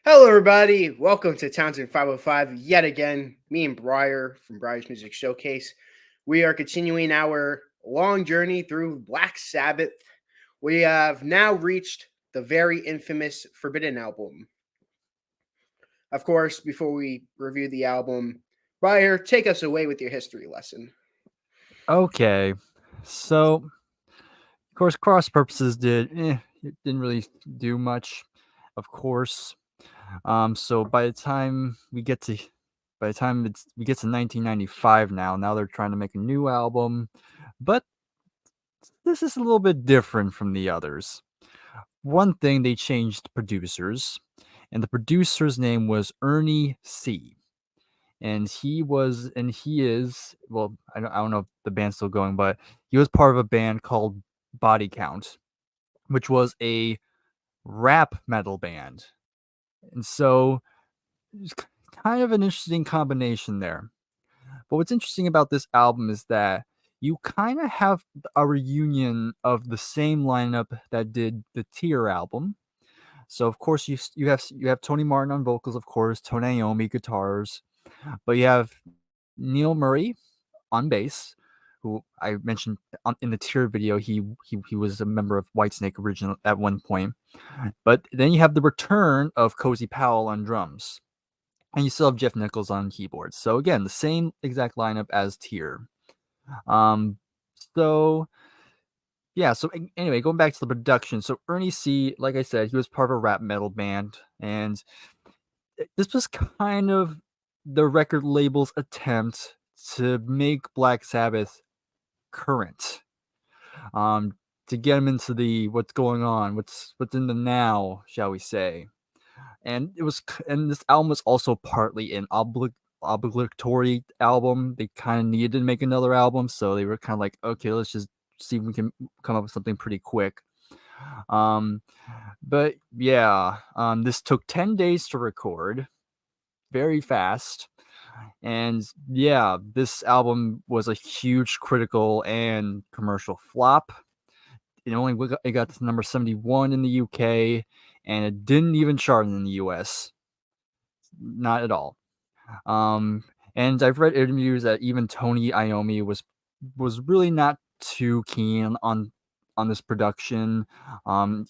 Hello, everybody. Welcome to Townsend 505 yet again. Me and Bryer from Bryer's Music Showcase. We are continuing our long journey through Black Sabbath. We have now reached the very infamous Forbidden album. Of course, before we review the album, Bryer, take us away with your history lesson. Okay, so of course, cross purposes it didn't really do much, of course. So by the time we get to 1995 now they're trying to make a new album, but this is a little bit different from the others. One thing, they changed producers, and the producer's name was Ernie C. And he is, well, I don't know if the band's still going, but he was part of a band called Body Count, which was a rap metal band. And so it's kind of an interesting combination there. But what's interesting about this album is that you kind of have a reunion of the same lineup that did the Tear album. So of course you have Tony Martin on vocals, of course, Tony Iommi guitars, but you have Neil Murray on bass, who I mentioned in the Tear video. He was a member of Whitesnake original at one point. But then you have the return of Cozy Powell on drums, and you still have Jeff Nichols on keyboards. So again, the same exact lineup as Tear. Um, so yeah. So anyway, going back to the production. So Ernie C, like I said, he was part of a rap metal band, and this was kind of the record label's attempt to make Black Sabbath current, um, to get them into the what's going on, what's in the now, shall we say? And this album was also partly an obligatory album. They kind of needed to make another album, so they were kind of like, okay, let's just see if we can come up with something pretty quick. Um, but yeah, this took 10 days to record, very fast. And yeah, this album was a huge critical and commercial flop. It got to number 71 in the UK, and it didn't even chart in the US. Not at all. Um, and I've read interviews that even Tony Iommi was really not too keen on this production. Um,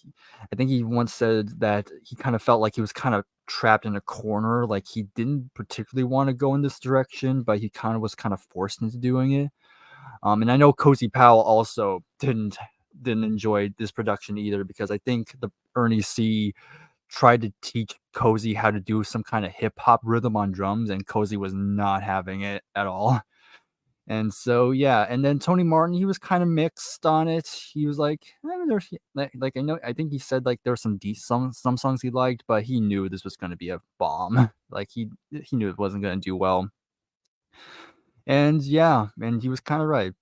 I think he once said that he kind of felt like he was kind of trapped in a corner, like he didn't particularly want to go in this direction, but he kind of was kind of forced into doing it. And I know Cozy Powell also didn't enjoy this production either, because I think the Ernie C tried to teach Cozy how to do some kind of hip hop rhythm on drums, and Cozy was not having it at all. And so yeah, and then Tony Martin, he was kind of mixed on it. He was like, I mean, there's like I know, I think he said like there were some songs he liked, but he knew this was going to be a bomb. Like he knew it wasn't going to do well. And yeah, and he was kind of right.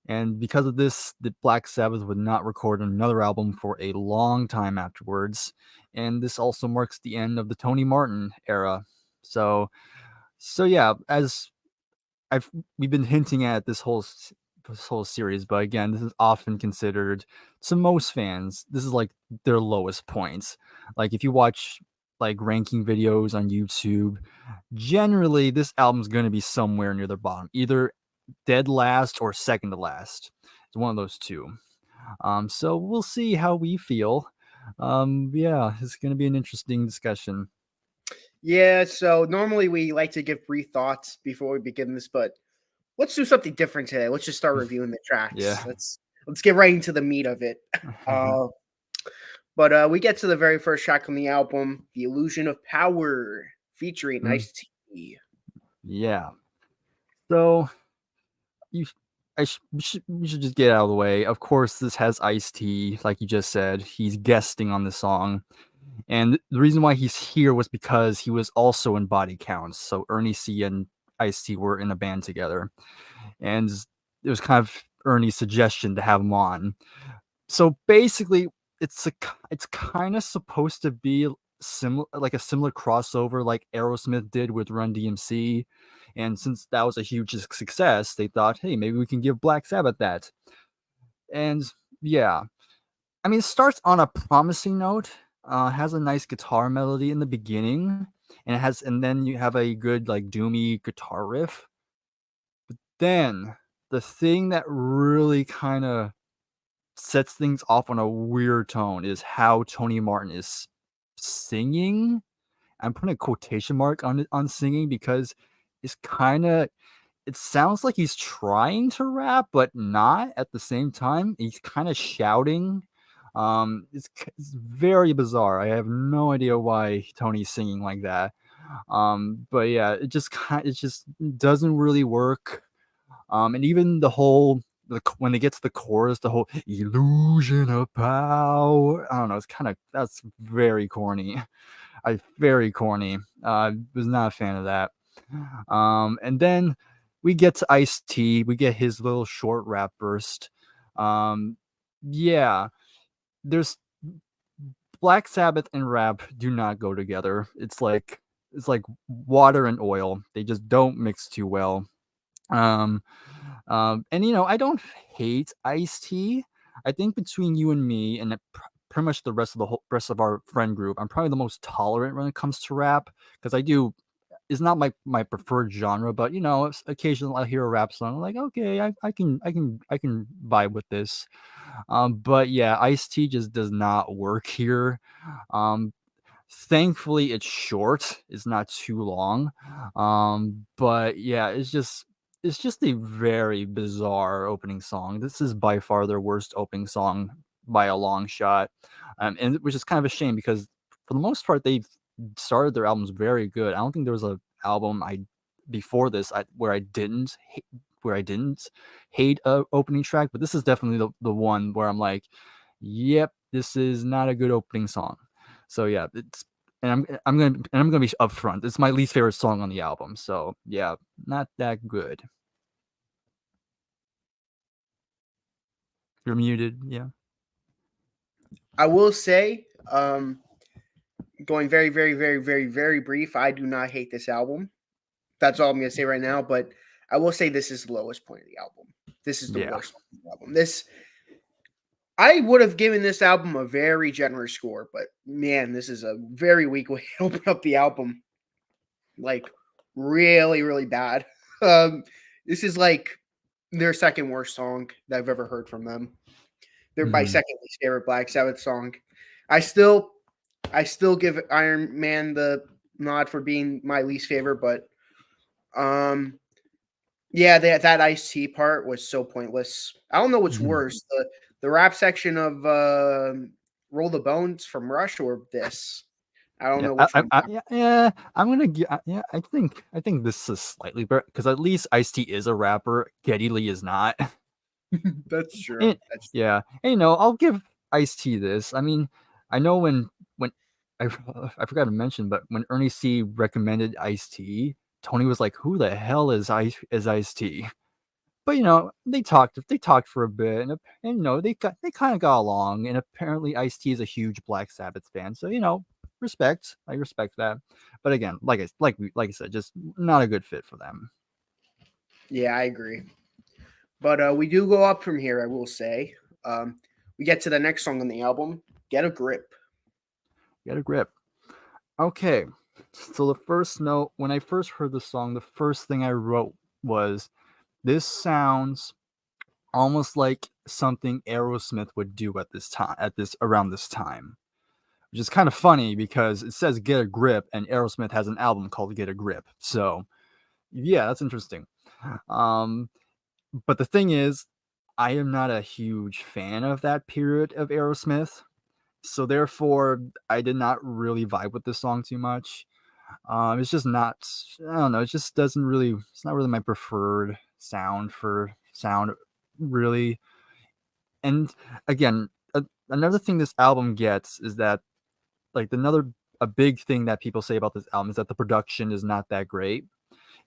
And because of this, the Black Sabbath would not record another album for a long time afterwards. And this also marks the end of the Tony Martin era. So so yeah, as I've we've been hinting at this whole series, but again, this is often considered, to most fans, this is like their lowest points. Like if you watch like ranking videos on YouTube, generally this album's going to be somewhere near the bottom, either dead last or second to last. It's one of those two. So we'll see how we feel. Yeah, it's going to be an interesting discussion. Yeah, so normally we like to give brief thoughts before we begin this, but let's do something different today. Let's just start reviewing the tracks. Yeah. Let's get right into the meat of it. Uh, but we get to the very first track on the album, "The Illusion of Power," featuring Mm, Ice T. yeah. So you, we should just get out of the way. Of course, this has Ice T, like you just said. He's guesting on the song, and the reason why he's here was because he was also in Body Counts. So Ernie C and Ice T were in a band together, and it was kind of Ernie's suggestion to have him on. So basically, it's kind of supposed to be similar crossover like Aerosmith did with Run DMC. And since that was a huge success, they thought, hey, maybe we can give Black Sabbath that. And yeah, I mean, it starts on a promising note, Has a nice guitar melody in the beginning, and then you have a good like doomy guitar riff. Then the thing that really kind of sets things off on a weird tone is how Tony Martin is singing. I'm putting a quotation mark on it, on singing, because it's kind of, it sounds like he's trying to rap, but not at the same time. He's kind of shouting. It's very bizarre. I have no idea why Tony's singing like that. But yeah, it just doesn't really work. And even when they get to the chorus, the whole illusion of power. I don't know. It's kind of, that's very corny. Very corny. Was not a fan of that. And then we get to Ice T. We get his little short rap burst. Yeah, there's Black Sabbath and rap do not go together. It's like water and oil. They just don't mix too well. Um, and I don't hate Ice T. I think between you and me, and pretty much the rest of our friend group, I'm probably the most tolerant when it comes to rap, because I do. It's not my preferred genre, but occasionally I hear a rap song, I'm like, okay, I can vibe with this. But yeah, Ice T just does not work here. Um, Thankfully, it's short. It's not too long. But yeah, it's just a very bizarre opening song. This is by far their worst opening song by a long shot. And which is kind of a shame, because for the most part they've started their albums very good. I don't think there was a album I before this where I didn't hate a opening track, but this is definitely the one where I'm like, yep, this is not a good opening song. So yeah, I'm gonna be upfront. It's my least favorite song on the album. So yeah, not that good. You're muted. Yeah. I will say, going very, very, very, very, very brief, I do not hate this album. That's all I'm going to say right now. But I will say this is the lowest point of the album. This is the Yeah. worst one of the album. I would have given this album a very generous score, but man, this is a very weak way to open up the album. Like, really, really bad. This is like their second worst song that I've ever heard from them. They're my Mhm. second least favorite Black Sabbath song. I still I still give Iron Man the nod for being my least favorite, but yeah, that Ice T part was so pointless. I don't know what's Mhm. worse, the rap section of Roll the Bones from Rush or this. I don't Yeah, know which one. yeah. I'm gonna get. Yeah, I think this is slightly better, because at least Ice T is a rapper. Geddy Lee is not. That's true. And, That's true. yeah, and, I'll give Ice T this. I mean, I know when I I forgot to mention, but when Ernie C recommended Ice T, Tony was like, "Who the hell is Ice T?" But they talked for a bit, and they kind of got along, and apparently Ice T is a huge Black Sabbath fan, so respect. I respect that. But again, like I said, just not a good fit for them. Yeah, I agree. But we do go up from here, I will say. We get to the next song on the album, Get a Grip. Get a grip. Okay, so the first note, when I first heard the song, the first thing I wrote was, "This sounds almost like something Aerosmith would do at this time, around this time." Which is kind of funny, because it says "Get a Grip" and Aerosmith has an album called "Get a Grip." So yeah, that's interesting. Um, but the thing is, I am not a huge fan of that period of Aerosmith, so therefore I did not really vibe with this song too much. It's just not. I don't know. It just doesn't really. It's not really my preferred sound, really. And again, another thing this album gets is that, like, another a big thing that people say about this album is that the production is not that great.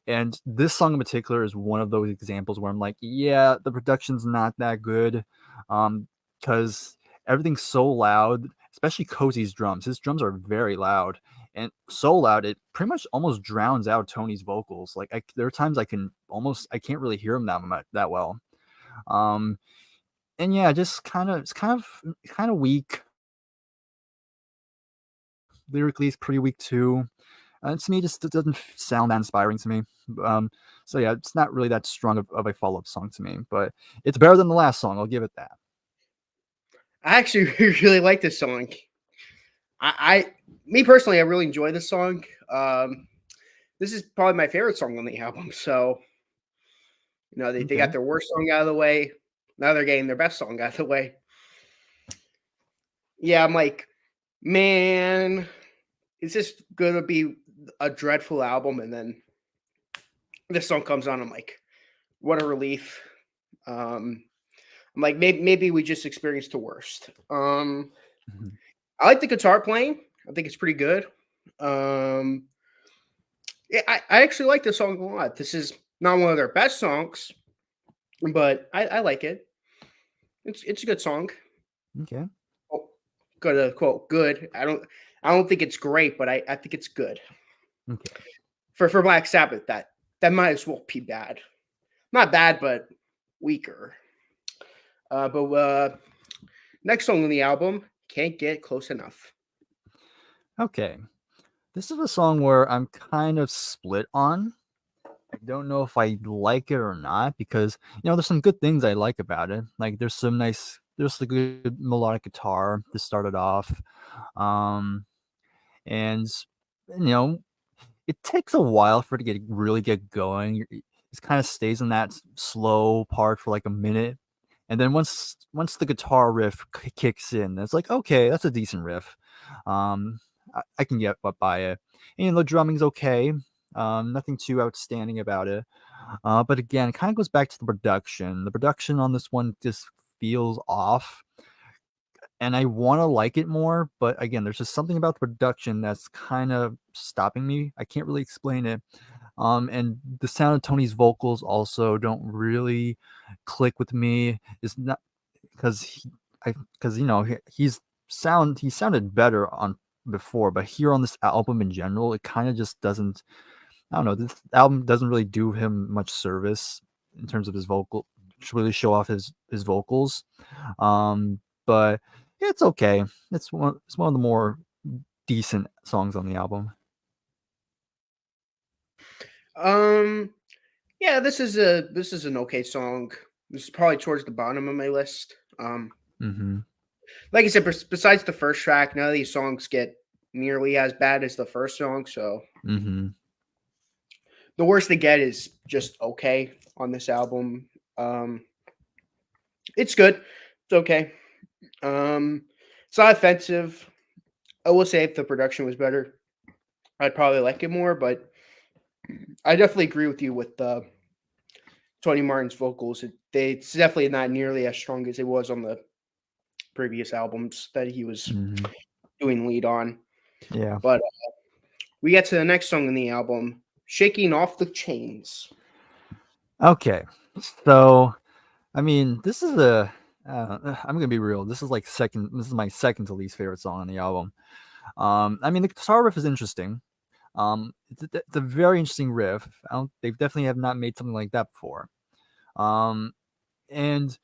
And this song in particular is one of those examples where I'm like, yeah, the production's not that good. Because everything's so loud, especially Cozy's drums. His drums are very loud, and so loud it pretty much almost drowns out Tony's vocals. Like, there are times I can't really hear him that well. Um, and yeah, just kind of it's kind of weak. lyrically is pretty weak too. To me, just it doesn't sound that inspiring to me. Um, so yeah, it's not really that strong of a follow up song to me, but it's better than the last song. I'll give it that. I actually really like this song. I me personally, I really enjoy this song. This is probably my favorite song on the album. So, they got Okay. their worst song out of the way. Now they're getting their best song out of the way. Yeah, I'm like, man, is this gonna be a dreadful album? And then this song comes on. I'm like, what a relief. Um, I'm like, maybe we just experienced the worst. Mhm. I like the guitar playing. I think it's pretty good. Um, yeah, I actually like this song a lot. This is not one of their best songs, but I like it. It's a good song. Okay. Oh, good quote good. I don't think it's great, but I think it's good Okay. for Black Sabbath. That might as well be bad. Not bad, but weaker. But next song on the album, "Can't Get Close Enough." Okay. This is a song where I'm kind of split on. I don't know if I like it or not because there's some good things I like about it. Like there's a good melodic guitar to start it off, um, and you know it takes a while for it to really get going. It kind of stays in that slow part for like a minute, and then once the guitar riff kicks in, it's like okay, that's a decent riff. Um, I can get by it. And the drumming's okay. Nothing too outstanding about it. But again, it kind of goes back to the production. The production on this one just feels off, and I want to like it more. But again, there's just something about the production that's kind of stopping me. I can't really explain it. And the sound of Tony's vocals also don't really click with me. It's not because because he sounded better on before, but here on this album in general, it kind of just doesn't. I don't know. This album doesn't really do him much service in terms of his vocal to really show off his vocals. But it's okay. It's one of the more decent songs on the album. Um, yeah, this is an okay song. This is probably towards the bottom of my list. Mm-hmm. Like I said, besides the first track, none of these songs get nearly as bad as the first song. So Mm-hmm. the worst they get is just okay on this album. Um, it's good. It's okay. It's not offensive. I will say if the production was better, I'd probably like it more. But I definitely agree with you with Tony Martin's vocals. It's definitely not nearly as strong as it was on the previous albums that he was Mm-hmm. doing lead on. Yeah. But we get to the next song in the album, "Shaking Off the Chains." Okay. So I mean, this is I'm gonna be real. This is like second. This is my second to least favorite song on the album. I mean, the guitar riff is interesting. It's a very interesting riff. They definitely have not made something like that before. Um, and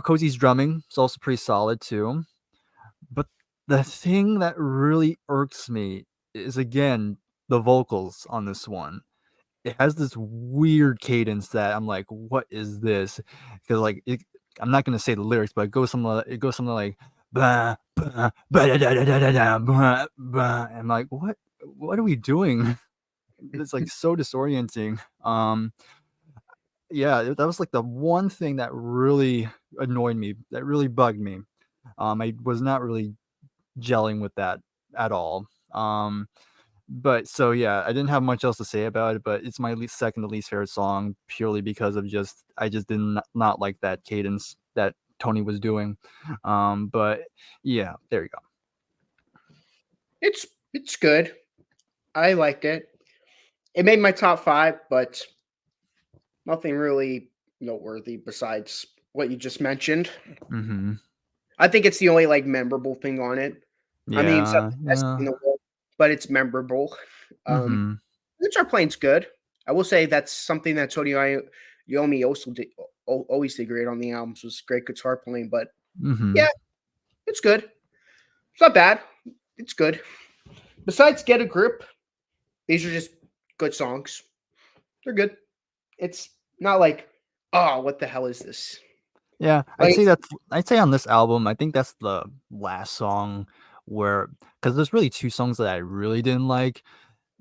Cozy's drumming is also pretty solid too. But the thing that really irks me is again the vocals on this one. It has this weird cadence that I'm like, what is this? Because I'm not gonna say the lyrics, but it goes something like bah, bah, bah, da, da, da, da, da, da, bah, bah. I'm like, what are we doing? It's like so disorienting. Yeah, that was like the one thing that really annoyed me, that really bugged me. I was not really gelling with that at all. But so yeah, I didn't have much else to say about it, but it's my second to least favorite song purely because of just I just did not like that cadence that Tony was doing. But yeah, there you go. It's good. I liked it. It made my top five, but nothing really noteworthy besides what you just mentioned. Mm-hmm. I think it's the only memorable thing on it. I mean, it's not Yeah, the best thing in yeah. the world, but it's memorable. Um, Mm-hmm. guitar playing's good. I will say that's something that Tony Iommi also did, always did great on the albums was great guitar playing. But Mm-hmm. yeah, it's good. It's not bad. It's good. Besides Get a Grip, these are just good songs. They're good. It's not like, oh, what the hell is this? Yeah, Like, I'd say on this album, I think that's the last song where because there's really 2 songs that I really didn't like.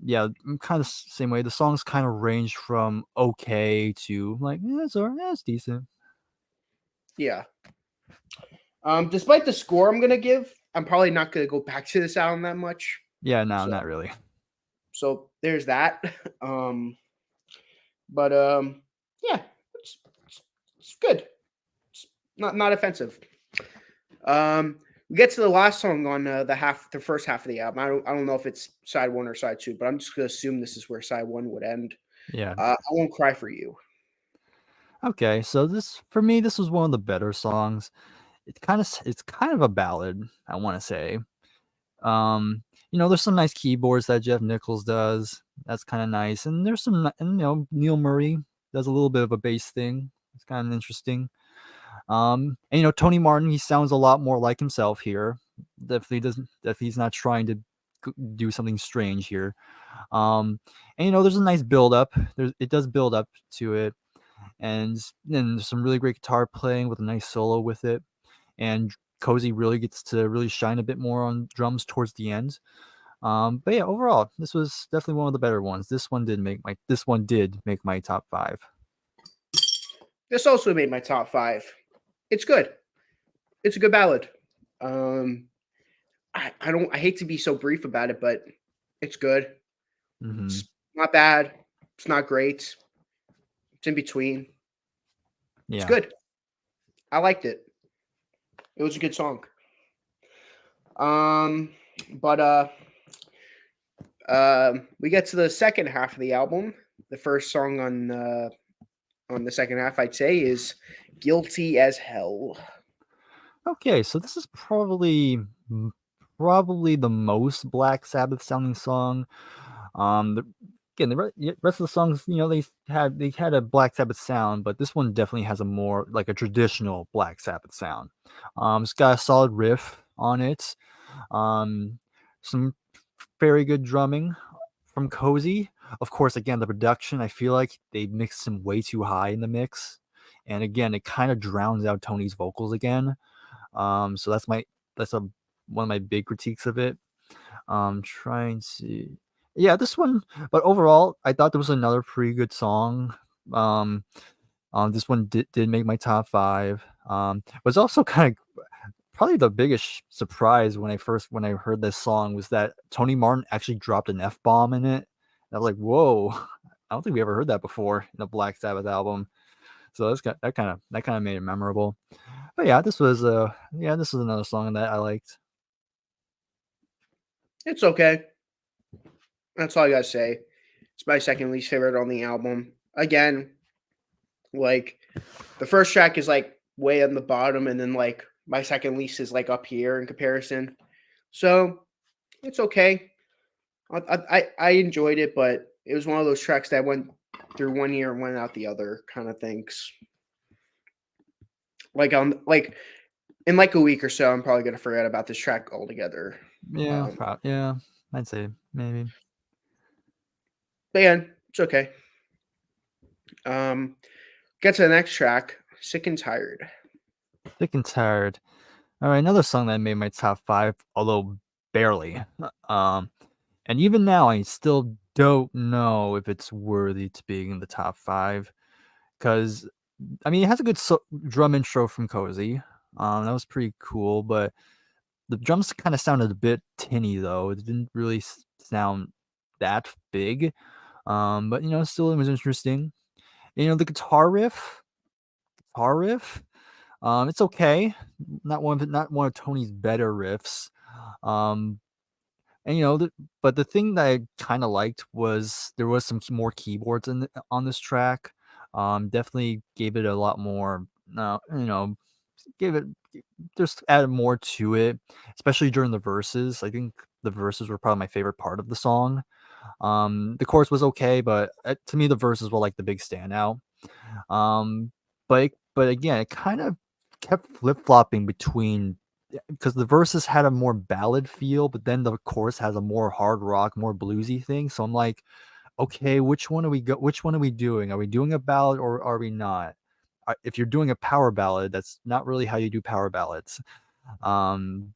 Yeah, kind of same way. The songs kind of range from okay to like, yeah, it's alright, yeah, it's decent. yeah. Despite the score I'm gonna give, I'm probably not gonna go back to this album that much. Yeah, no, So, not really. so there's that. Um, but yeah, it's, it's good. It's not offensive. Um, we get to the last song on the first half of the album. I don't know if it's side one or side two, but I'm just gonna assume this is where side one would end. Yeah. I won't cry for you. Okay, so this for me, this was one of the better songs. It's kind of a ballad, I want to say. Um, there's some nice keyboards that Jeff Nichols does. That's kind of nice, and there's and Neil Murray does a little bit of a bass thing. It's kind of interesting. And Tony Martin, he sounds a lot more like himself here. Definitely doesn't. Definitely he's not trying to do something strange here. And there's a nice build up. It does build up to it, and then there's some really great guitar playing with a nice solo with it. And Cozy really gets to really shine a bit more on drums towards the end. But yeah, overall, this was definitely one of the better ones. This one did make my top 5. This also made my top five. It's good. It's a good ballad. Um, I hate to be so brief about it, but it's good. Hmm. It's not bad. It's not great. It's in between. It's Yeah. good. I liked it. It was a good song. Um, but we get to the second half of the album. The first song on the second half, I'd say, is "Guilty as Hell." Okay, so this is probably the most Black Sabbath sounding song. Again, rest of the songs, they had a Black Sabbath sound, but this one definitely has a more like a traditional Black Sabbath sound. It's got a solid riff on it. Um, some very good drumming from Cozy. Of course, again, the production, I feel like they mixed him way too high in the mix. And again, it kind of drowns out Tony's vocals again. So that's one of my big critiques of it. Trying to yeah, this one, but overall, I thought there was another pretty good song. Um, this one did make my top 5. Was also kind of probably the biggest surprise when I heard this song was that Tony Martin actually dropped an F bomb in it. I was like, whoa, I don't think we ever heard that before in a Black Sabbath album. So that kind of made it memorable. But yeah, this was another song that I liked. It's okay. That's all I gotta say. It's my second least favorite on the album. Again, like the first track is like way on the bottom, and then like my second least is like up here in comparison. So it's okay. I enjoyed it, but it was one of those tracks that went through one year and went out the other kind of things. Like in like a week or so, I'm probably gonna forget about this track altogether. Yeah, Um, yeah, I'd say maybe. but yeah, it's okay. Um, get to the next track, "Sick and Tired." Sick and tired. All right, another song that made my top 5, although barely. Um, and even now, I still don't know if it's worthy to being in the top 5 because I mean, it has a good drum intro from Cozy. That was pretty cool, but the drums kind of sounded a bit tinny though. It didn't really sound that big. But still, it was interesting. The guitar riff. It's okay. Not one of Tony's better riffs. Um, and but the thing that I kind of liked was there was some more keyboards on this track. Definitely gave it a lot more. Gave it just added more to it, especially during the verses. I think the verses were probably my favorite part of the song. The chorus was okay, but to me, the verses were like the big standout. Um, but again, it kind of kept flip flopping between because the verses had a more ballad feel, but then the chorus has a more hard rock, more bluesy thing. So I'm like, okay, which one are we doing? Are we doing a ballad or are we not? If you're doing a power ballad, that's not really how you do power ballads. Um,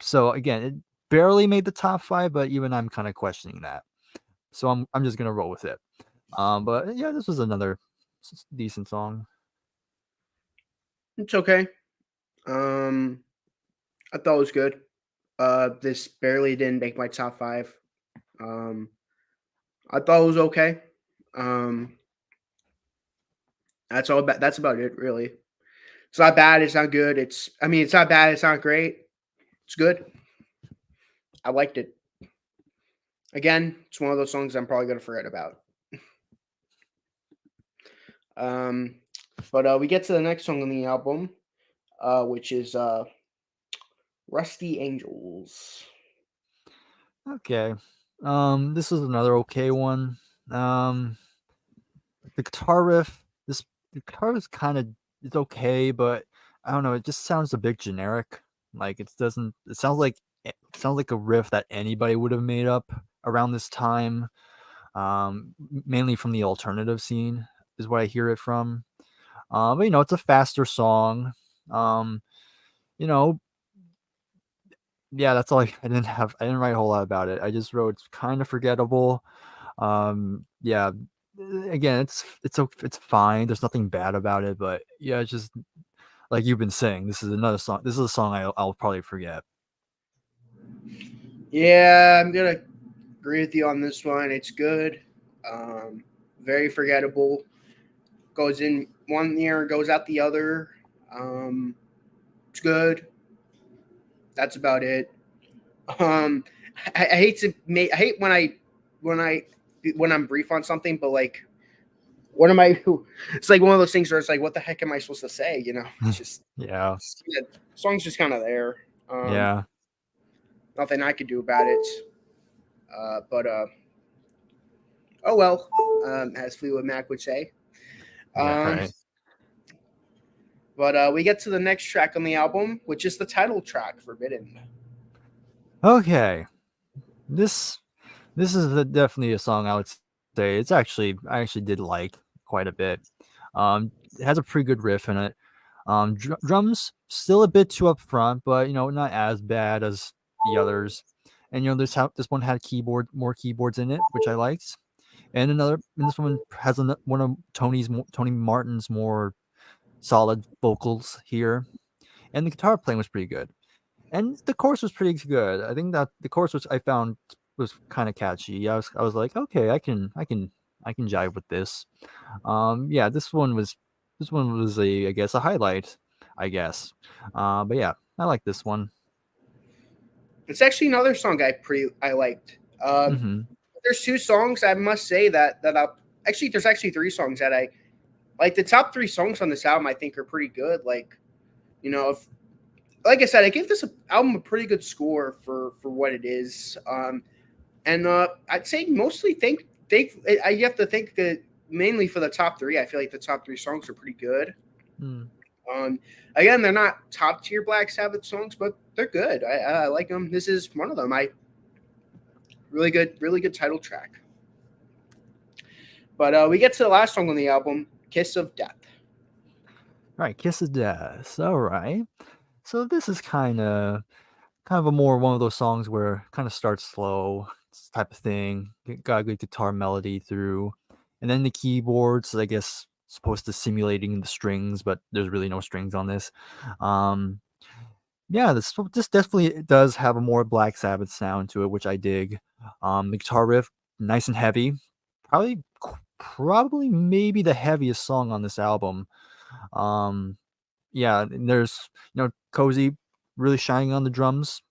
so again, it barely made the top 5, but even I'm kind of questioning that. So I'm just gonna roll with it. But yeah, this was another decent song. It's okay. Um, I thought it was good. This barely didn't make my top five. Um, I thought it was okay. Um, that's all. That's about it, really. It's not bad. It's not good. I mean, it's not bad. It's not great. It's good. I liked it. Again, it's one of those songs I'm probably gonna forget about. Um, but we get to the next song on the album, which is "Rusty Angels." Okay. This is another okay one. Um, the guitar riff, this the guitar is kind of it's okay, but I don't know. It just sounds a bit generic. Like it doesn't. It sounds like a riff that anybody would have made up around this time. Mainly from the alternative scene is what I hear it from. But it's a faster song. Um, you know, yeah, that's all. I didn't write a whole lot about it. I just wrote it's kind of forgettable. Yeah, again, it's fine. There's nothing bad about it, but yeah, it's just like you've been saying. This is another song. This is a song I'll probably forget. Yeah, I'm gonna agree with you on this one. It's good. Um, Very forgettable. Goes in one ear, goes out the other. Um, it's good. That's about it. Um, I hate to make. I hate when I when I'm brief on something, but like, what am I? It's like one of those things where it's like, what the heck am I supposed to say? It's just Yeah, yeah, song's just kind of there. yeah, Nothing I could do about it. But oh well, as Fleetwood Mac would say. yeah. Um, Right. but we get to the next track on the album, which is the title track, "Forbidden." Okay. This this is definitely a song I would say I actually did like quite a bit. It has a pretty good riff in it. Drums still a bit too up front, but not as bad as the others. And this one had more keyboards in it, which I liked. And this one has one of Tony Martin's more solid vocals here, and the guitar playing was pretty good, and the chorus was pretty good. I think that the chorus was I found was kind of catchy. I was like, okay, I can jive with this. Yeah, this one was a I guess a highlight, I guess. But yeah, I like this one. It's actually another song I liked. Hmm. There's two songs I must say that I actually there's actually three songs that I like. The top three songs on this album I think are pretty good. If like I said, I gave this album a pretty good score for what it is. And I'd say mostly I have to think that mainly for the top three. I feel like the top three songs are pretty good. Mm, Um, Again, they're not top tier Black Sabbath songs, but they're good. I like them. This is one of them. I really good title track. But we get to the last song on the album, "Kiss of Death." right, Kiss of Death. All right. So this is kind of a more one of those songs where kind of starts slow type of thing. Got a good guitar melody through, and then the keyboards. I guess supposed to simulating the strings, but there's really no strings on this. Um, yeah, this definitely does have a more Black Sabbath sound to it, which I dig. The guitar riff, nice and heavy. Probably, probably maybe the heaviest song on this album. Um, yeah, and there's Cozy really shining on the drums,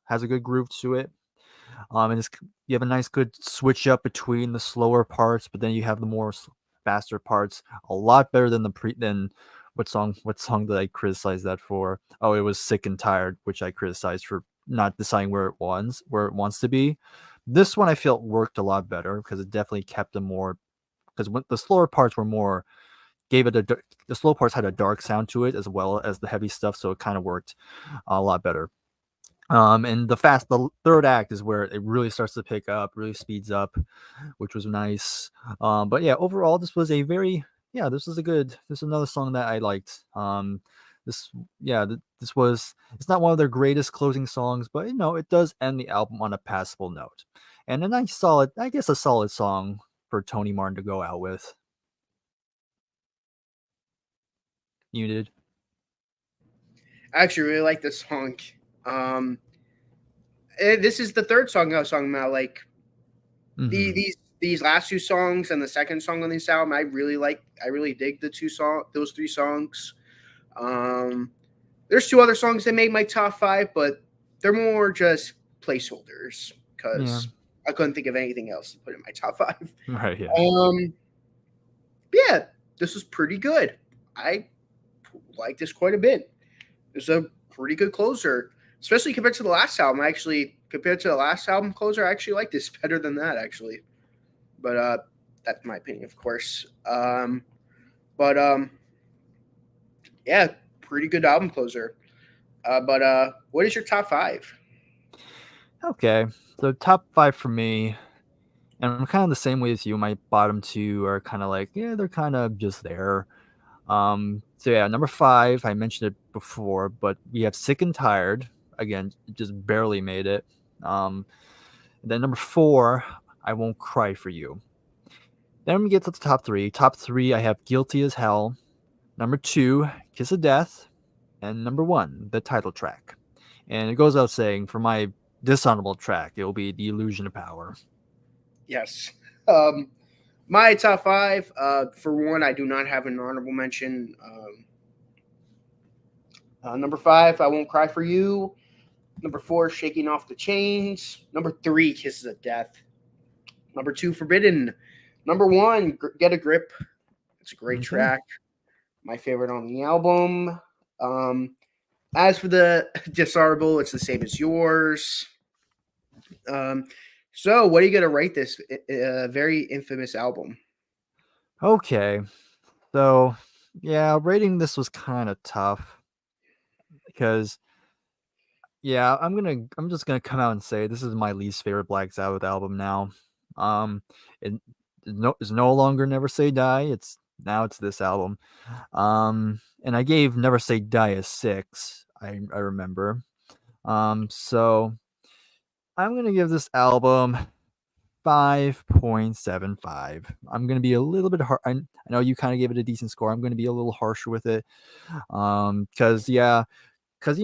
has a good groove to it. And you have a nice good switch up between the slower parts, but then you have the more faster parts. A lot better than what song did I criticize that for? Oh, it was Sick and Tired, which I criticized for not deciding where it wants to be. This one I felt worked a lot better because it definitely kept the more because when the slower parts were more gave it the slow parts had a dark sound to it as well as the heavy stuff, so it kind of worked a lot better. And the third act is where it really starts to pick up, really speeds up, which was nice. But yeah, overall, this was a very this was a good. This is another song that I liked. This this was it's not one of their greatest closing songs, but it does end the album on a passable note, and a nice solid, I guess, a solid song for Tony Martin to go out with. You did. I actually really like this song. Um, this is the third song I was talking about. Like Mm-hmm. these last two songs and the second song on this album, I really like. I really dig those three songs. Um, there's two other songs that made my top five, but they're more just placeholders Yeah. because I couldn't think of anything else to put in my top five. Right. Yeah. Um, yeah, this was pretty good. I like this quite a bit. It's a pretty good closer, especially compared to the last album. Actually, compared to the last album closer, I actually like this better than that actually. But that's my opinion, of course. But yeah, pretty good album closer. But what is your top five? Okay. So top five for me, and I'm kind of the same way as you. My bottom two are kind of like, they're kind of just there. So yeah, number five, I mentioned it before, but we have Sick and Tired. Again, just barely made it. Um, then number four, I Won't Cry for You. Then we get to the top three. Top three, I have Guilty as Hell. Number two, Kiss of Death. And number one, the title track. And it goes without saying, for my dishonorable track, it will be The Illusion of Power. Yes. Um, my top five. For one, I do not have an honorable mention. Number five, I won't cry for you. Number four, shaking off the chains. Number three, kisses of death. Number two, forbidden. Number one, get a grip. It's a great Okay. track. My favorite on the album. Um, as for the dishonorable, it's the same as yours. Um, so, what are you gonna rate this very infamous album? Okay. So, yeah, rating this was kind of tough because I'm just gonna come out and say this is my least favorite Black Sabbath album now. Um, it it's no longer Never Say Die. It's this album. And I gave Never Say Die a 6. I remember. So I'm gonna give this album 5.75. I'm gonna be a little bit hard. I know you kind of gave it a decent score. I'm gonna be a little harsher with it. Because because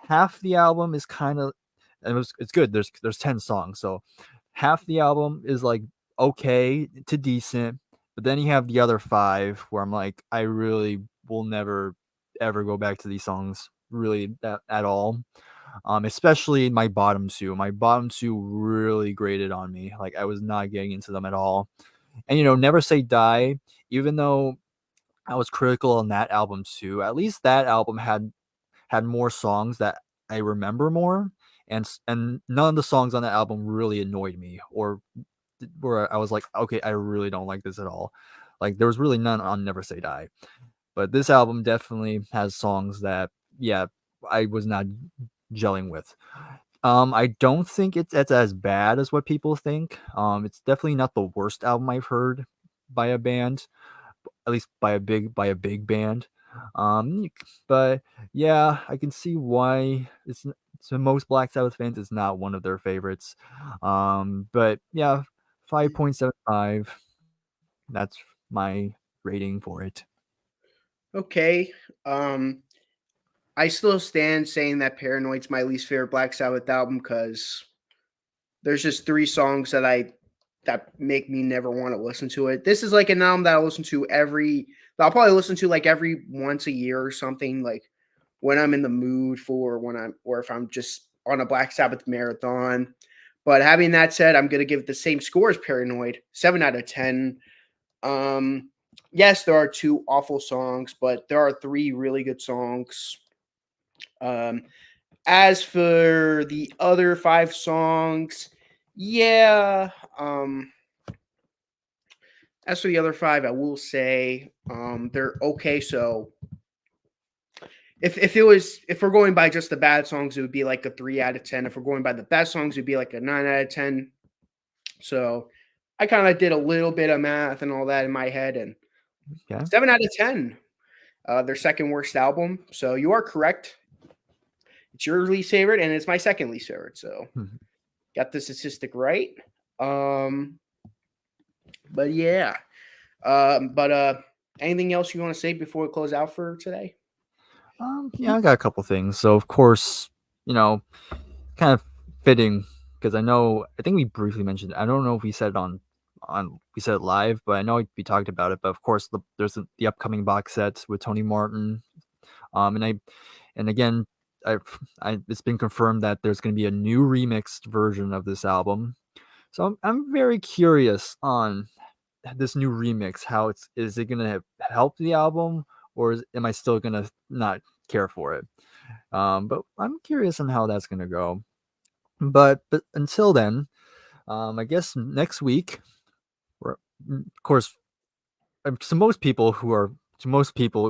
half the album is kind of it's good. There's 10 songs, so half the album is like okay to decent, but then you have the other five where I'm like, I really will never ever go back to these songs really at all. Especially my bottom two. My bottom two really grated on me. Like I was not getting into them at all. And Never Say Die, even though I was critical on that album too, at least that album had more songs that I remember more, and none of the songs on that album really annoyed me or where I was like, okay, I really don't like this at all. Like there was really none on Never Say Die, but this album definitely has songs that I was not gelling with. I don't think it's as bad as what people think. It's definitely not the worst album I've heard by a band, at least by a big band. But yeah, I can see why to most Black Sabbath fans it's not one of their favorites. But yeah, 5.75. That's my rating for it. Okay. Um, I still stand saying that Paranoid's my least favorite Black Sabbath album because there's just three songs that make me never want to listen to it. This is like an album that I listen to I'll probably listen to like every once a year or something, like when I'm in the mood for or if I'm just on a Black Sabbath marathon. But having that said, I'm gonna give it the same score as Paranoid, 7 out of 10. Um, yes, there are two awful songs, but there are three really good songs. Um, as for the other five songs, yeah, um, As for the other five, I will say they're okay. So if we're going by just the bad songs, it would be like a 3 out of 10. If we're going by the best songs, it'd be like a 9 out of 10. So I kind of did a little bit of math and all that in my head, and Okay. 7 out of 10. Their second worst album. So you are correct. It's your least favorite, and it's my second least favorite. So Mhm. got the statistic right. But yeah. But anything else you want to say before we close out for today? Yeah, I got a couple things. So of course, you know, kind of fitting because I think we briefly mentioned it. I don't know if we said it on we said it live, but I know we talked about it. But of course, there's the upcoming box set with Tony Martin. And again, it's been confirmed that there's going to be a new remixed version of this album. So I'm very curious on this new remix. How is it going to help the album, or am I still going to not care for it? But I'm curious on how that's going to go. But until then, I guess next week, of course, to most people,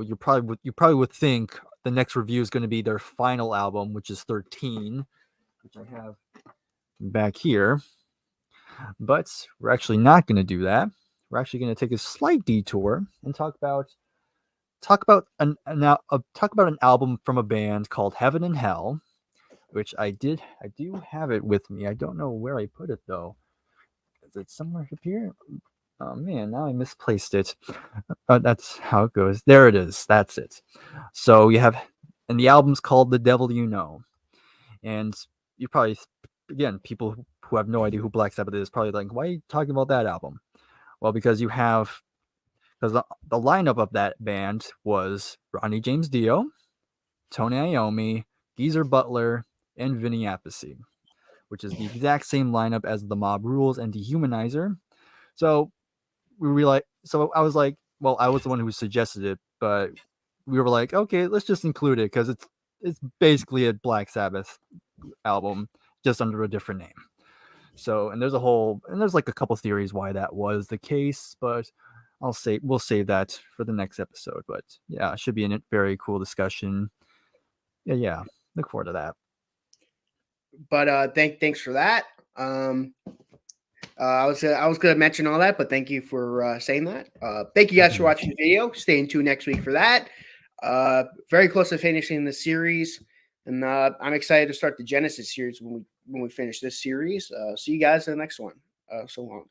you probably would think the next review is going to be their final album, which is 13, which I have back here. But we're actually not going to do that. We're actually going to take a slight detour and talk about an album from a band called Heaven and Hell, which I do have it with me. I don't know where I put it though. Is it somewhere up here? Oh man, now I misplaced it. That's how it goes. There it is. That's it. So and the album's called The Devil You Know. And you probably, again, people who have no idea who Black Sabbath is probably like, why are you talking about that album? Well, because the lineup of that band was Ronnie James Dio, Tony Iommi, Geezer Butler, and Vinny Appice, which is the exact same lineup as The Mob Rules and Dehumanizer. So so I was like, well, I was the one who suggested it, but we were like, okay, let's just include it because it's basically a Black Sabbath album just under a different name. So there's like a couple theories why that was the case, but we'll save that for the next episode. But yeah, it should be a very cool discussion. Yeah, look forward to that. But thanks for that. I was gonna mention all that, but thank you for saying that. Thank you guys for watching the video. Stay tuned next week for that. Very close to finishing the series, and I'm excited to start the Genesis series when we finish this series. See you guys in the next one. So long.